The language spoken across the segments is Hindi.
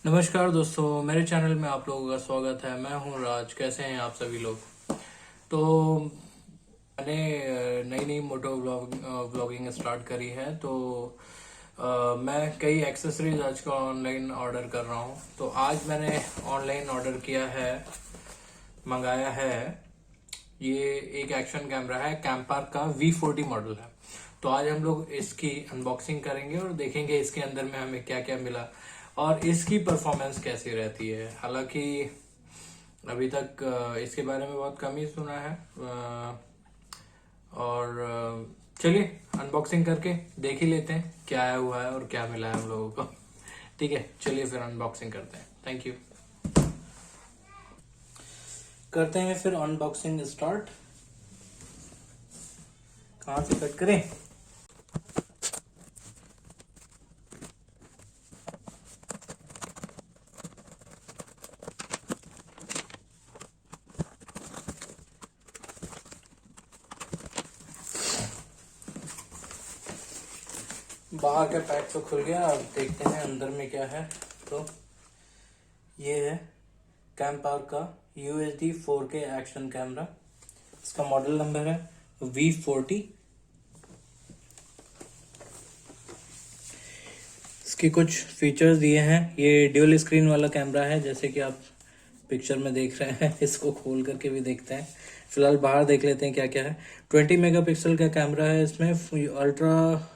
नमस्कार दोस्तों, मेरे चैनल में आप लोगों का स्वागत है। मैं हूं राज। कैसे हैं आप सभी लोग? तो मैंने नई नई मोटो व्लॉगिंग स्टार्ट करी है। तो मैं कई एक्सेसरीज आज का ऑनलाइन ऑर्डर कर रहा हूं। तो आज मैंने ऑनलाइन ऑर्डर किया है, मंगाया है। ये एक एक्शन कैमरा है, कैम्पार का V40 मॉडल है। तो आज हम लोग इसकी अनबॉक्सिंग करेंगे और देखेंगे इसके अंदर में हमें क्या क्या मिला और इसकी परफॉर्मेंस कैसी रहती है। हालांकि अभी तक इसके बारे में बहुत कम ही सुना है। और चलिए अनबॉक्सिंग करके देख ही लेते हैं क्या आया हुआ है और क्या मिला है हम लोगों को। ठीक है, चलिए फिर अनबॉक्सिंग करते हैं। Thank you. करते हैं फिर अनबॉक्सिंग स्टार्ट। कहाँ से कट करें? बाहर का पैक तो खुल गया, अब देखते हैं अंदर में क्या है। तो ये है कैम्पार का UHD 4K एक्शन कैमरा। इसका मॉडल नंबर है V40। इसके कुछ फीचर्स दिए हैं। ये ड्यूल स्क्रीन वाला कैमरा है, जैसे कि आप पिक्चर में देख रहे हैं। इसको खोल करके भी देखते हैं। फिलहाल बाहर देख लेते हैं क्या क्या है। 20 मेगापिक्सल का कैमरा है। इसमें अल्ट्रा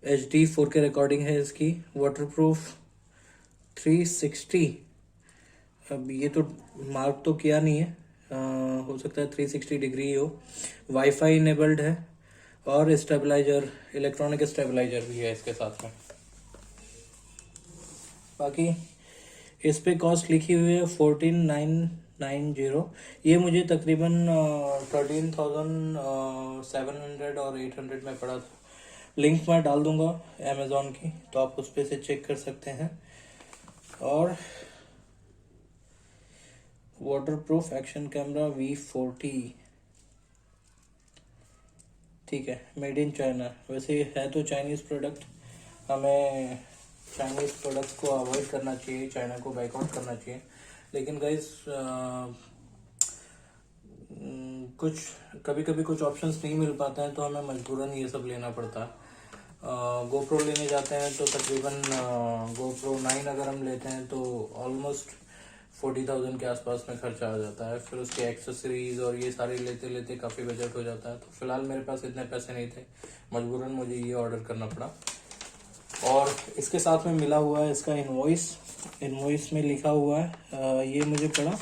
HD 4K रिकॉर्डिंग है इसकी। वाटरप्रूफ 360। अब ये तो मार्क तो किया नहीं है, हो सकता है 360 डिग्री हो। वाईफाई इनेबल्ड है और स्टेबलाइजर, इलेक्ट्रॉनिक स्टेबलाइजर भी है इसके साथ में। बाकी इस पे कॉस्ट लिखी हुई है 14,990। ये मुझे तकरीबन 13,700 और 800 में पड़ा था। लिंक मैं डाल दूंगा अमेजोन की, तो आप उस पे से चेक कर सकते हैं। और वाटरप्रूफ एक्शन कैमरा V40, ठीक है, मेड इन चाइना। वैसे है तो चाइनीज़ प्रोडक्ट, हमें चाइनीज़ प्रोडक्ट्स को अवॉइड करना चाहिए, चाइना को बैकआउट करना चाहिए। लेकिन गाइस कुछ कभी कभी कुछ ऑप्शंस नहीं मिल पाते हैं, तो हमें मजबूरन ये सब लेना पड़ता है। GoPro लेने जाते हैं तो तकरीबन GoPro 9 अगर हम लेते हैं तो ऑलमोस्ट 40,000 के आसपास में खर्चा आ जाता है। फिर उसके एक्सेसरीज और ये सारे लेते लेते काफ़ी बजट हो जाता है। तो फिलहाल मेरे पास इतने पैसे नहीं थे, मजबूरन मुझे ये ऑर्डर करना पड़ा। और इसके साथ में मिला हुआ है इसका इनवॉइस। इनवॉइस में लिखा हुआ है, ये मुझे पड़ा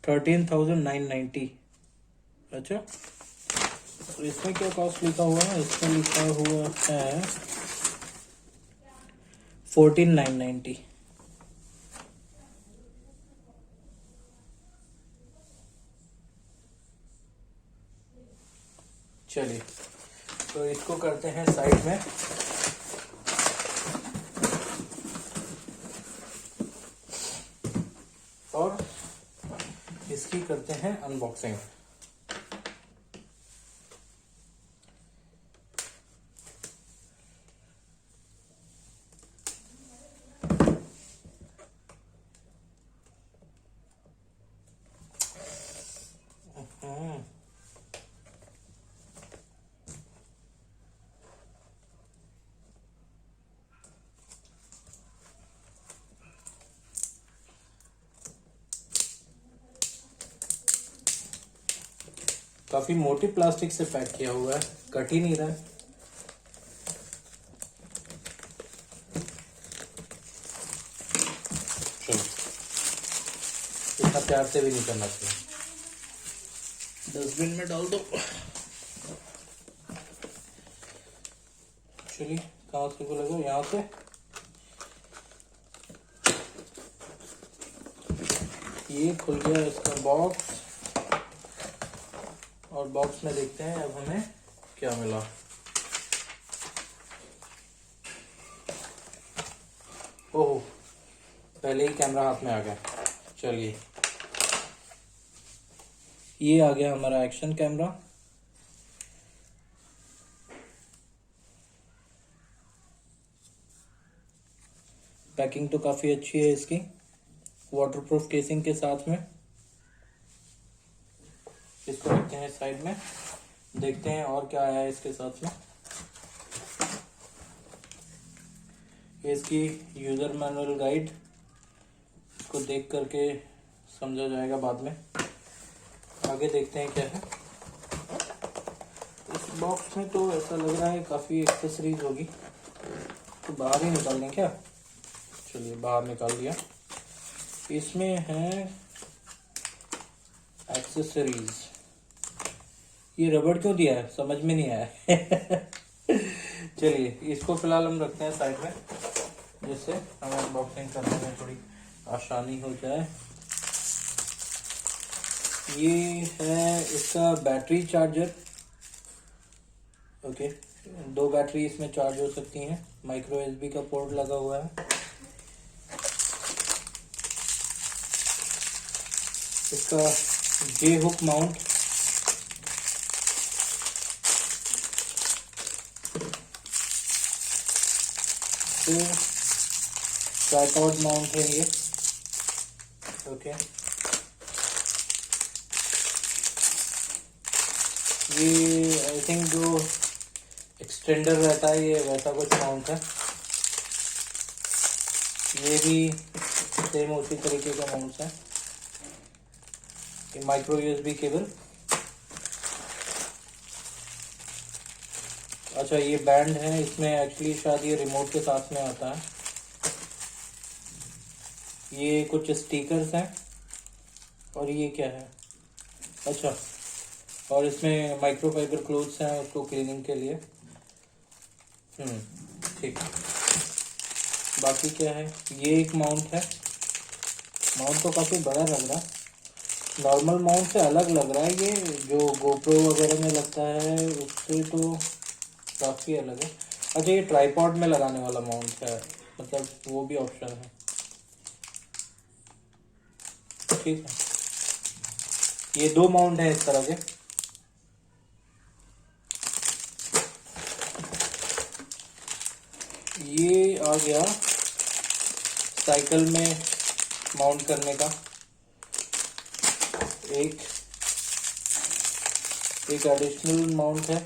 13,990। अच्छा, और इसमें क्या कॉस्ट लिखा हुआ है? इसमें लिखा हुआ है 14,990। चलिए, तो इसको करते हैं साइड में। और इसकी करते हैं अनबॉक्सिंग। काफी मोटी प्लास्टिक से पैक किया हुआ है, कट ही नहीं रहा है। चलो, इतना प्यार से भी नहीं करना चाहिए। डस्टबिन में डाल दो। चलिए, कहाँ से खोलेगा? यहाँ से। ये खुल गया इसका बॉक्स। और बॉक्स में देखते हैं अब हमें क्या मिला। ओह, पहले ही कैमरा हाथ में आ गया। चलिए, ये आ गया हमारा एक्शन कैमरा। पैकिंग तो काफ़ी अच्छी है इसकी, वाटरप्रूफ केसिंग के साथ में। इसको रखते हैं साइड में, देखते हैं और क्या आया है इसके साथ में। ये इसकी यूज़र मैनुअल गाइड, इसको देख करके समझा जाएगा बाद में। आगे देखते हैं क्या है इस बॉक्स में। तो ऐसा लग रहा है काफ़ी एक्सेसरीज होगी, तो बाहर ही निकाल दें क्या? चलिए बाहर निकाल दिया। इसमें है एक्सेसरीज। ये रबड़ क्यों दिया है समझ में नहीं आया। चलिए इसको फिलहाल हम रखते हैं साइड में, जिससे हमें अनबॉक्सिंग करने में थोड़ी आसानी हो जाए। ये है इसका बैटरी चार्जर। ओके, 2 बैटरी इसमें चार्ज हो सकती हैं। माइक्रो एसबी का पोर्ट लगा हुआ है। इसका जे हुक माउंट, फिर ट्राइपॉड माउंट है ये। ओके, ये आई थिंक जो एक्सटेंडर रहता है ये वैसा कुछ माउंट है। ये भी सेम उसी तरीके का माउंट है। ये माइक्रो यूएसबी केबल। अच्छा, ये बैंड है, इसमें एक्चुअली शायद ये रिमोट के साथ में आता है। ये कुछ स्टिकर्स हैं, और ये क्या है? अच्छा, और इसमें माइक्रोफाइबर क्लोथ्स हैं उसको क्लीनिंग के लिए। ठीक। बाकी क्या है? ये एक माउंट है। माउंट तो काफ़ी बड़ा लग रहा है, नॉर्मल माउंट से अलग लग रहा है। ये जो गोप्रो वगैरह में लगता है उससे तो काफ़ी अलग है। अच्छा, ये ट्राइपॉड में लगाने वाला माउंट है, मतलब वो भी ऑप्शन है। ठीक है, ये 2 माउंट है इस तरह के। ये आ गया साइकिल में माउंट करने का एक एडिशनल माउंट है।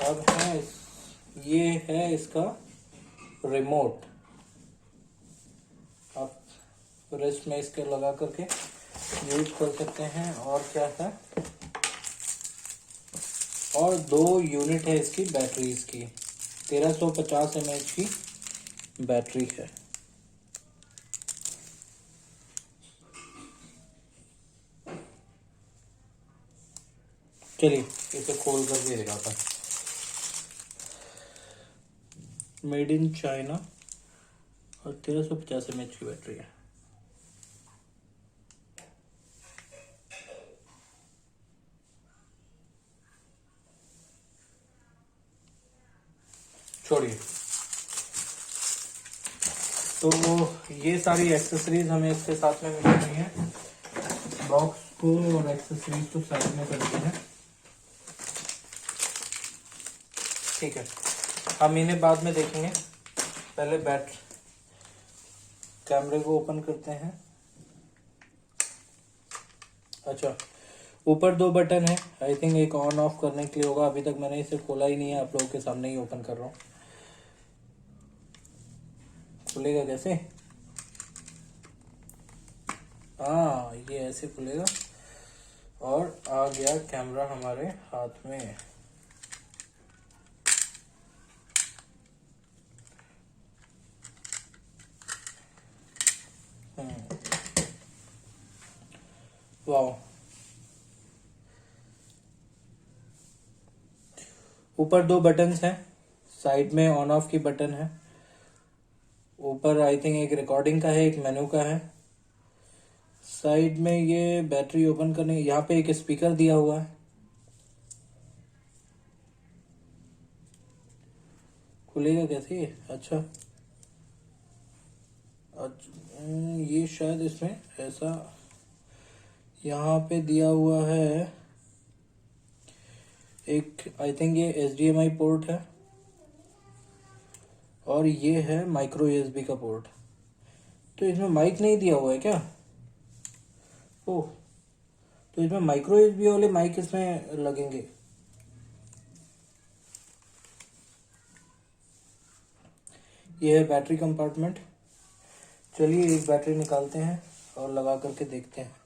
अब है ये है इसका रिमोट। आप रिस्ट में इसके लगा करके यूज कर सकते हैं। और क्या है? और 2 यूनिट है इसकी बैटरीज की। 1350 mAh की बैटरी है। चलिए इसे खोल कर दे रहा था। मेड इन चाइना और 1350 mAh की बैटरी है। छोड़िए, तो ये सारी एक्सेसरीज हमें इसके साथ में मिल रही हैं। बॉक्स को और एक्सेसरीज को साइड में करते हैं। ठीक है, हम इन्हें बाद में देखेंगे। पहले कैमरे को ओपन करते हैं। अच्छा, ऊपर 2 बटन है, आई थिंक एक ऑन ऑफ करने के लिए होगा। अभी तक मैंने इसे खोला ही नहीं है, आप लोगों के सामने ही ओपन कर रहा हूँ। खुलेगा कैसे? हाँ, ये ऐसे खुलेगा और आ गया कैमरा हमारे हाथ में। वाह, ऊपर 2 बटन्स हैं, साइड में ऑन ऑफ की बटन है। ऊपर आई थिंक एक रिकॉर्डिंग का है, एक मेनू का है। साइड में ये बैटरी ओपन करने, यहाँ पे एक स्पीकर दिया हुआ है। खुलेगा कैसे ये? अच्छा, ये शायद इसमें ऐसा यहाँ पे दिया हुआ है एक, आई थिंक ये HDMI पोर्ट है। और ये है माइक्रो यूएसबी का पोर्ट। तो इसमें माइक नहीं दिया हुआ है क्या? ओह, तो इसमें माइक्रो यूएसबी वाले माइक इसमें लगेंगे। ये है बैटरी कंपार्टमेंट। चलिए एक बैटरी निकालते हैं और लगा करके देखते हैं।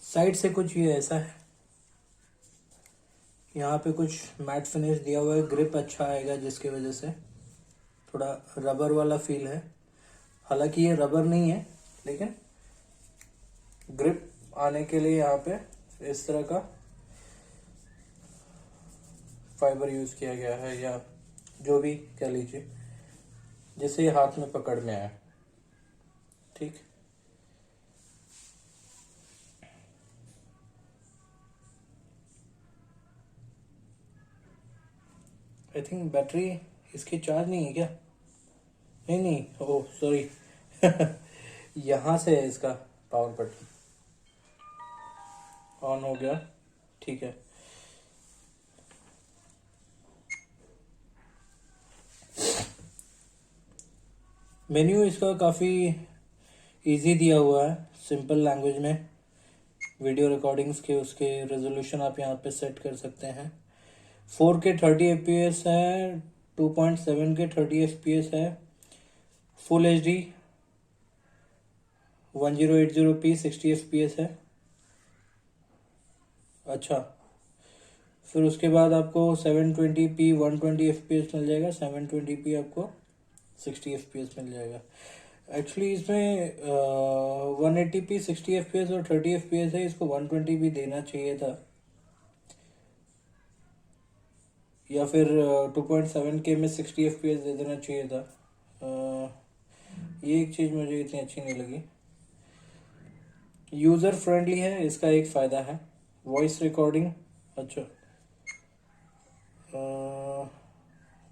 साइड से कुछ ये ऐसा है, यहाँ पे कुछ मैट फिनिश दिया हुआ है, ग्रिप अच्छा आएगा जिसकी वजह से थोड़ा रबर वाला फील है। हालांकि ये रबर नहीं है, लेकिन ग्रिप आने के लिए यहाँ पे इस तरह का फाइबर यूज किया गया है, या जो भी कह लीजिए, जिससे ये हाथ में पकड़ में आए। ठीक, आई थिंक बैटरी इसकी चार्ज नहीं है क्या? नहीं नहीं, ओह सॉरी यहाँ से है इसका पावर बटन। ऑन हो गया, ठीक है। मेन्यू इसका काफ़ी इजी दिया हुआ है, सिंपल लैंग्वेज में। वीडियो रिकॉर्डिंग्स के उसके रेजोल्यूशन आप यहाँ पे सेट कर सकते हैं। 4K 30 FPS है, 2.7K 30 FPS है, फुल HD 1080p 60 FPS है। अच्छा, फिर उसके बाद आपको 720p 120 FPS मिल जाएगा, 720p आपको 60 FPS मिल जाएगा। एक्चुअली इसमें 180p 60 FPS और 30 FPS है, इसको 120 भी देना चाहिए था, या फिर 2.7K में 60 FPS दे देना चाहिए था। ये एक चीज़ मुझे इतनी अच्छी नहीं लगी। यूज़र फ्रेंडली है, इसका एक फ़ायदा है। वॉइस रिकॉर्डिंग, अच्छा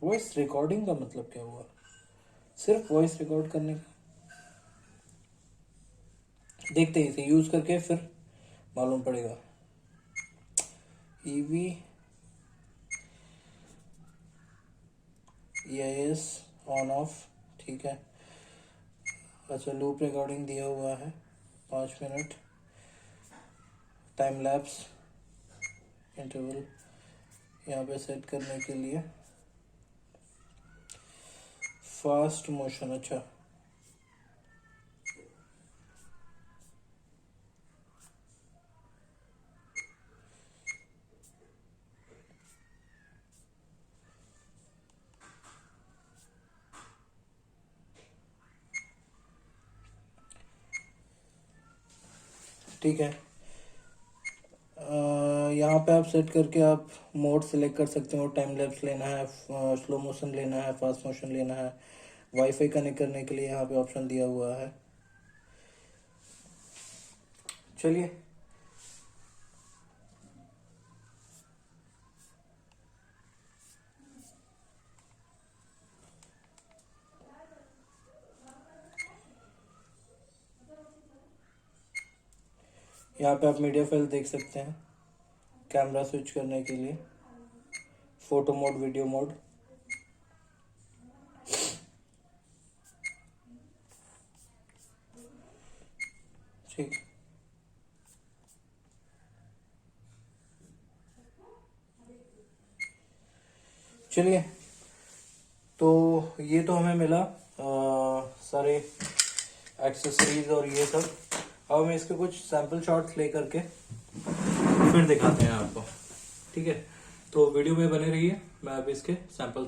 वॉइस रिकॉर्डिंग का मतलब क्या हुआ? सिर्फ वॉइस रिकॉर्ड करने का? देखते हैं इसे यूज़ करके, फिर मालूम पड़ेगा। EV EIS ऑन ऑफ, ठीक है। अच्छा, लूप रिकॉर्डिंग दिया हुआ है 5 मिनट, टाइम लैप्स इंटरवल यहाँ पे सेट करने के लिए, फास्ट मोशन, अच्छा ठीक है। यहाँ पे आप सेट करके आप मोड सेलेक्ट कर सकते हो, टाइम लैप्स लेना है, स्लो मोशन लेना है, फास्ट मोशन लेना है। वाईफाई कनेक्ट करने के लिए यहाँ पे ऑप्शन दिया हुआ है। चलिए, यहाँ पे आप मीडिया फाइल देख सकते हैं, कैमरा स्विच करने के लिए, फोटो मोड, वीडियो मोड। ठीक, चलिए, तो ये तो हमें मिला सारे एक्सेसरीज और ये सब। अब हम इसके कुछ सैम्पल शॉट्स ले करके फिर दिखाते हैं आपको, ठीक है। तो वीडियो में बने रहिए, मैं अब इसके सैम्पल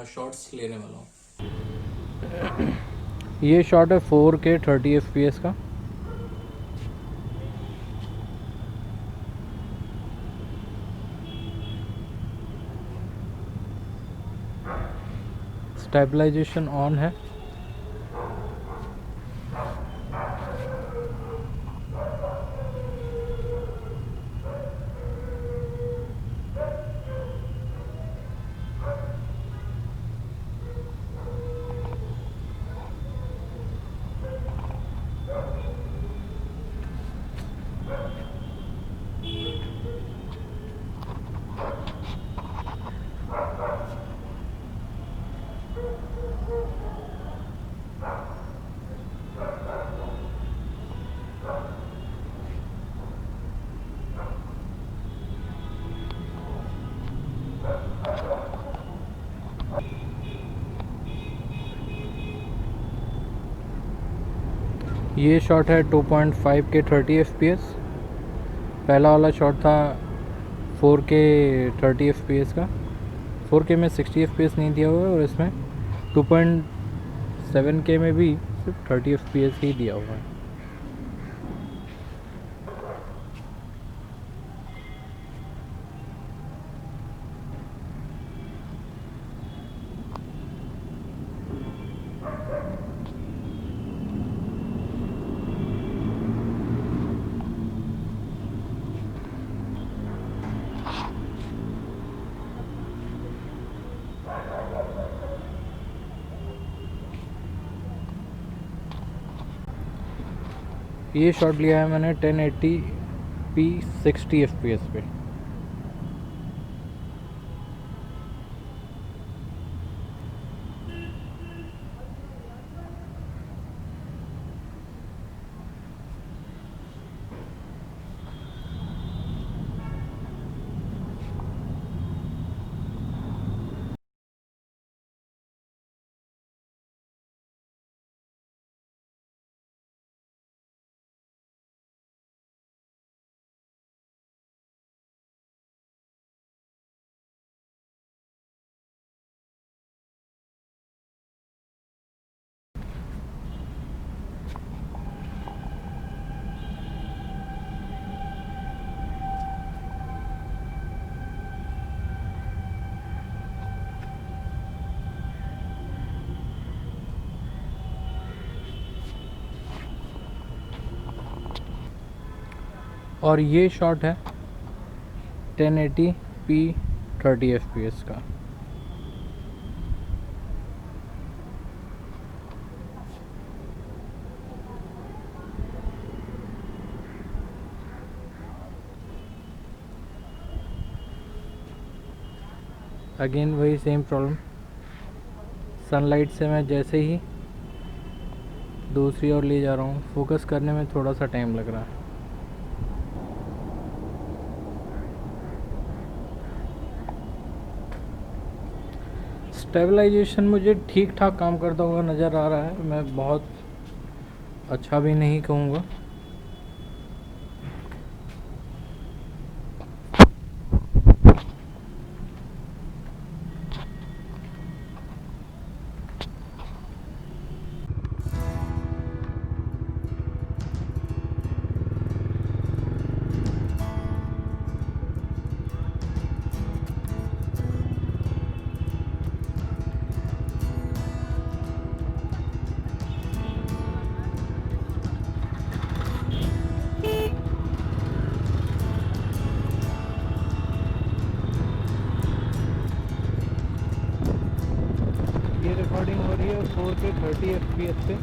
शॉट्स लेने वाला हूँ। ये शॉट है 4K 30 FPS का। स्टेबलाइजेशन ऑन है। ये शॉट है 2.5 के 30 FPS। पहला वाला शॉट था 4K 30 FPS का। 4K में 60 FPS नहीं दिया हुआ है, और इसमें 2.7K में भी सिर्फ 30 FPS ही दिया हुआ है। ये शॉट लिया है मैंने 1080p 60 FPS पे। और ये शॉट है 1080p 30 FPS का। अगेन वही सेम प्रॉब्लम, सनलाइट से मैं जैसे ही दूसरी ओर ले जा रहा हूँ, फोकस करने में थोड़ा सा टाइम लग रहा है। स्टेबलाइजेशन मुझे ठीक ठाक काम करता हुआ नज़र आ रहा है, मैं बहुत अच्छा भी नहीं कहूँगा। ये रिकॉर्डिंग हो रही है 4K 30 FPS पे।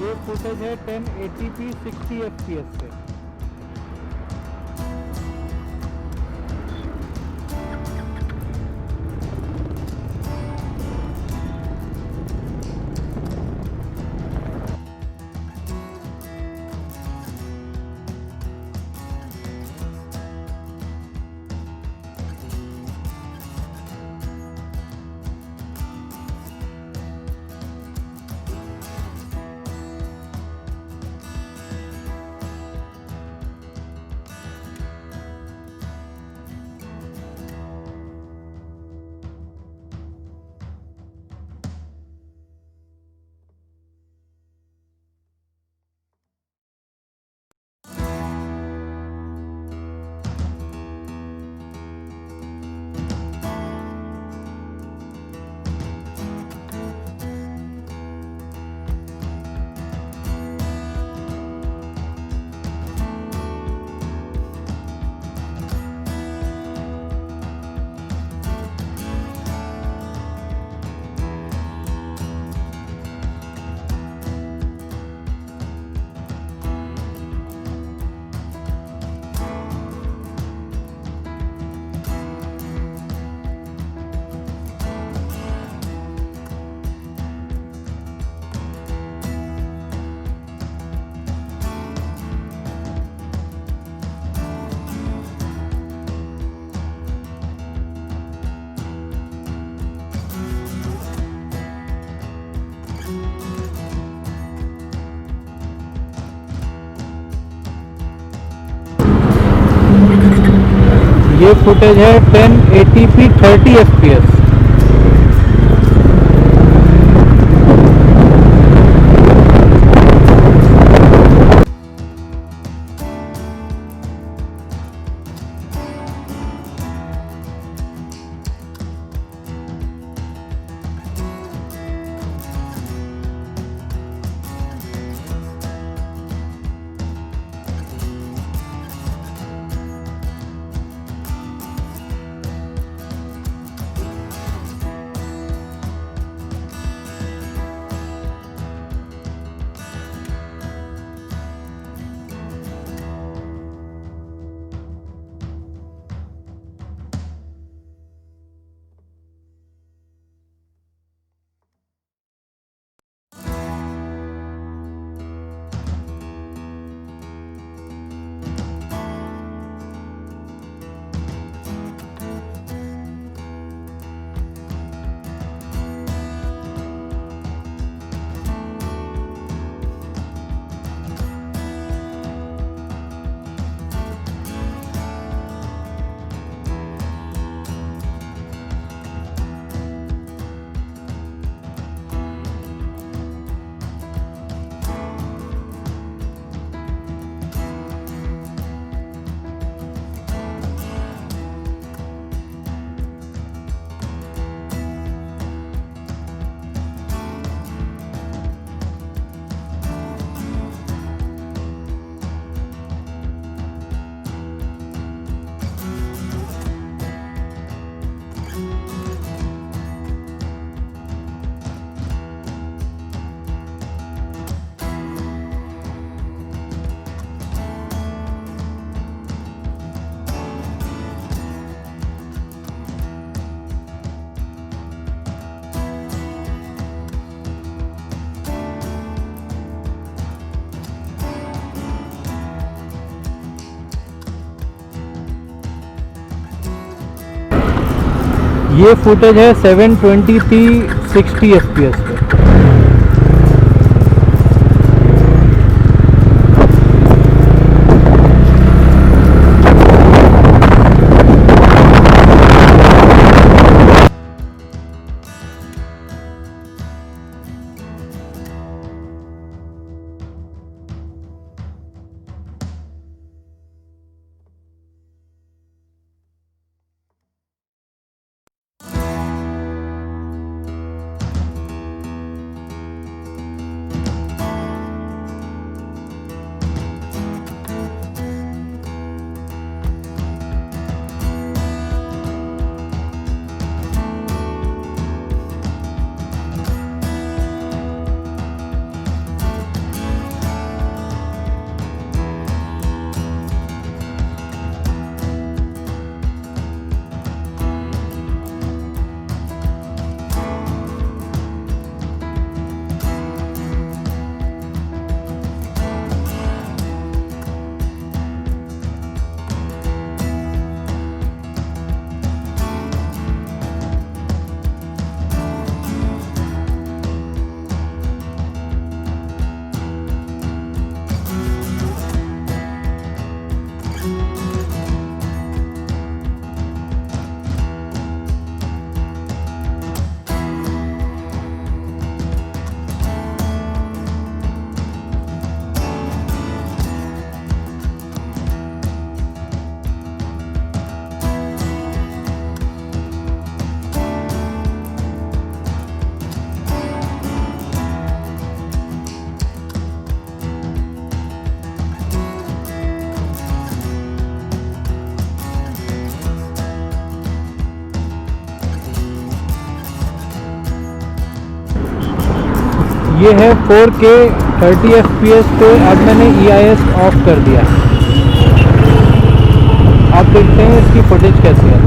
ये फुटेज है 1080p 60 fps पे। ये फुटेज है 1080p 30 fps। ये फुटेज है 720p 60 fps पे। ये है 4K 30 FPS पे। अब मैंने EIS ऑफ कर दिया। आप देखते हैं इसकी फुटेज कैसी है।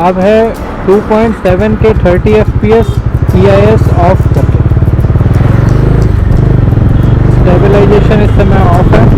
अब है 2.7 के 30 FPS EIS ऑफ करके। स्टेबलाइजेशन इस समय ऑफ है।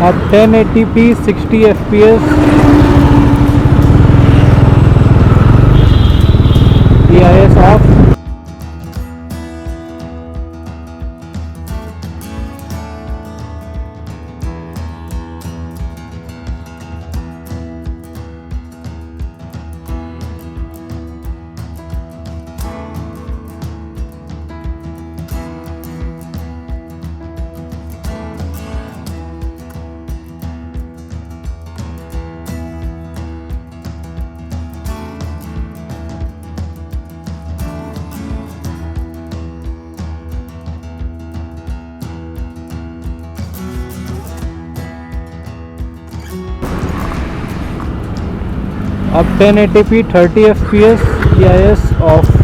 अब 1080p 60 FPS EIS ऑफ। अब 1080p 30 fps EIS ऑफ।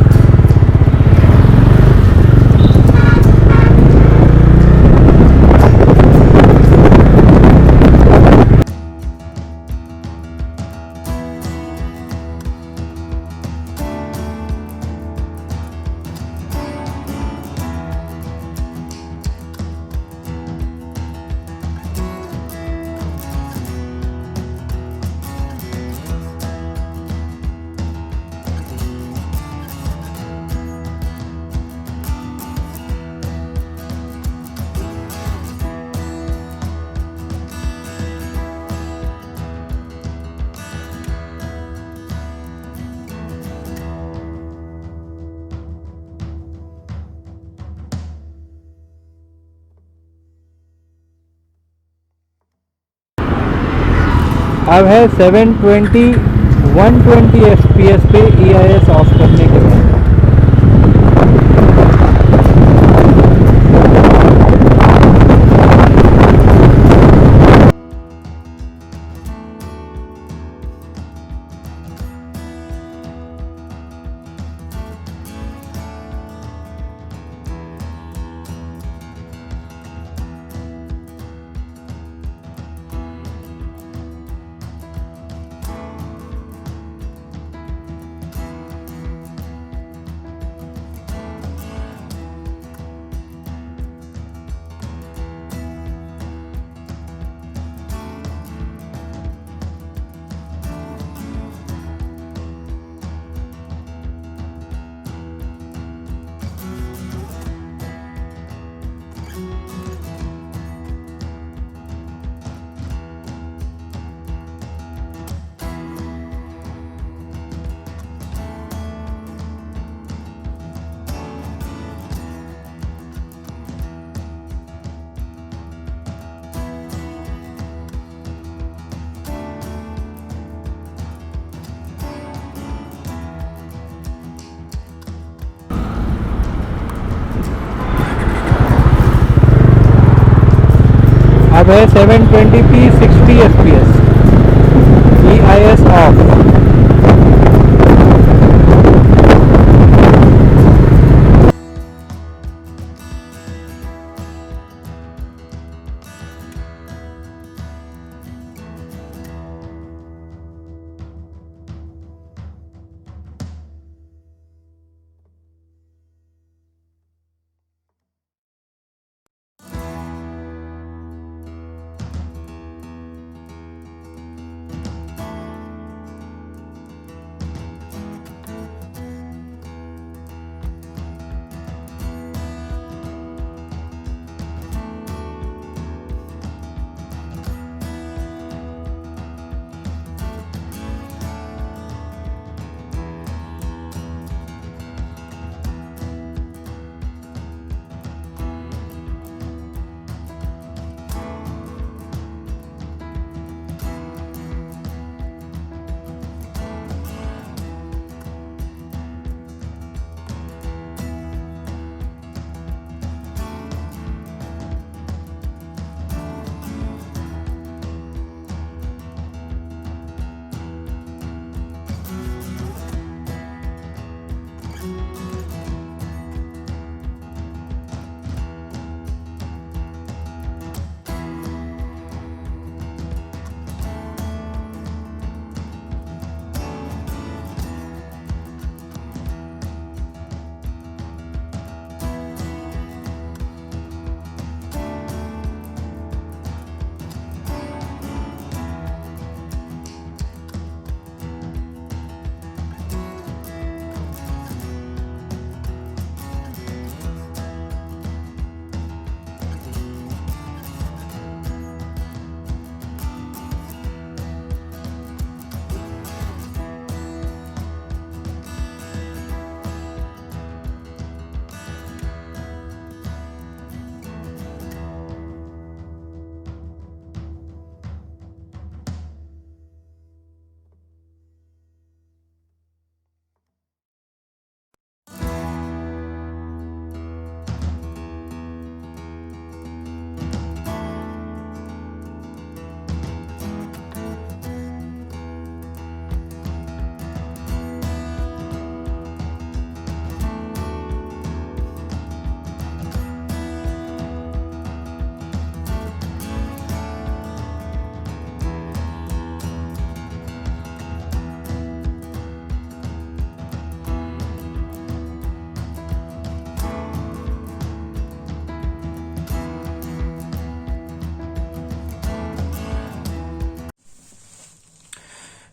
अब है 720 120 fps पे EIS ऑफ करने के बाद। अब है 720p 60 fps EIS ऑफ।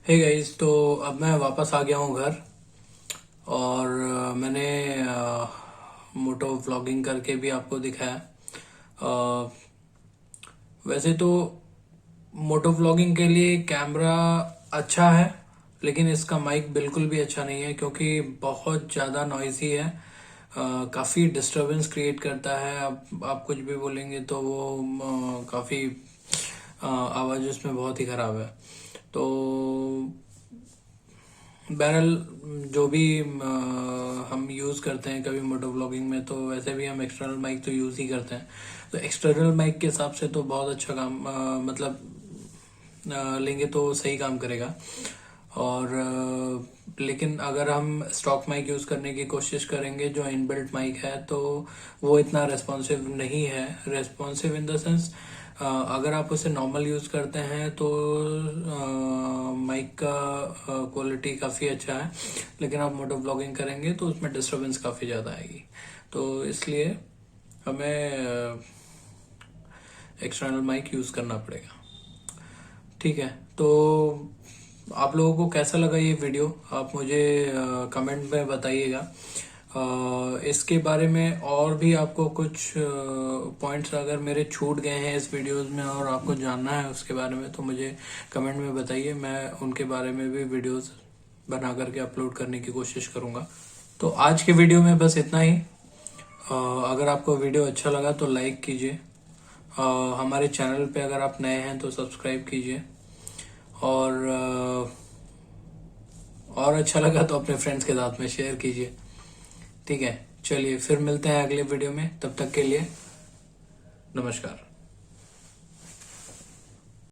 हे गाइस, तो अब मैं वापस आ गया हूँ घर। और मैंने मोटो व्लॉगिंग करके भी आपको दिखाया। अ, वैसे तो मोटो व्लॉगिंग के लिए कैमरा अच्छा है, लेकिन इसका माइक बिल्कुल भी अच्छा नहीं है क्योंकि बहुत ज़्यादा नॉइजी है। काफ़ी डिस्टरबेंस क्रिएट करता है। आप कुछ भी बोलेंगे तो वो काफ़ी आवाज़ उसमें बहुत ही ख़राब है। तो बहरहाल जो भी हम यूज़ करते हैं कभी मोटो व्लॉगिंग में, तो वैसे भी हम एक्सटर्नल माइक तो यूज़ ही करते हैं। तो एक्सटर्नल माइक के हिसाब से तो बहुत अच्छा काम मतलब लेंगे तो सही काम करेगा। और लेकिन अगर हम स्टॉक माइक यूज़ करने की कोशिश करेंगे जो इनबिल्ट माइक है, तो वो इतना रेस्पॉन्सिव नहीं है। रेस्पॉन्सिव इन द सेंस, अगर आप उसे नॉर्मल यूज़ करते हैं तो माइक का क्वालिटी काफ़ी अच्छा है, लेकिन आप मोटो ब्लॉगिंग करेंगे तो उसमें डिस्टरबेंस काफ़ी ज़्यादा आएगी। तो इसलिए हमें एक्सटर्नल माइक यूज़ करना पड़ेगा। ठीक है, तो आप लोगों को कैसा लगा ये वीडियो, आप मुझे कमेंट में बताइएगा। इसके बारे में और भी आपको कुछ पॉइंट्स अगर मेरे छूट गए हैं इस वीडियोस में और आपको जानना है उसके बारे में, तो मुझे कमेंट में बताइए। मैं उनके बारे में भी वीडियोस बना करके अपलोड करने की कोशिश करूँगा। तो आज के वीडियो में बस इतना ही। अगर आपको वीडियो अच्छा लगा तो लाइक कीजिए। हमारे चैनल पे अगर आप नए हैं तो सब्सक्राइब कीजिए। और अच्छा लगा तो अपने फ्रेंड्स के साथ में शेयर कीजिए। ठीक है, चलिए फिर मिलते हैं अगले वीडियो में। तब तक के लिए नमस्कार।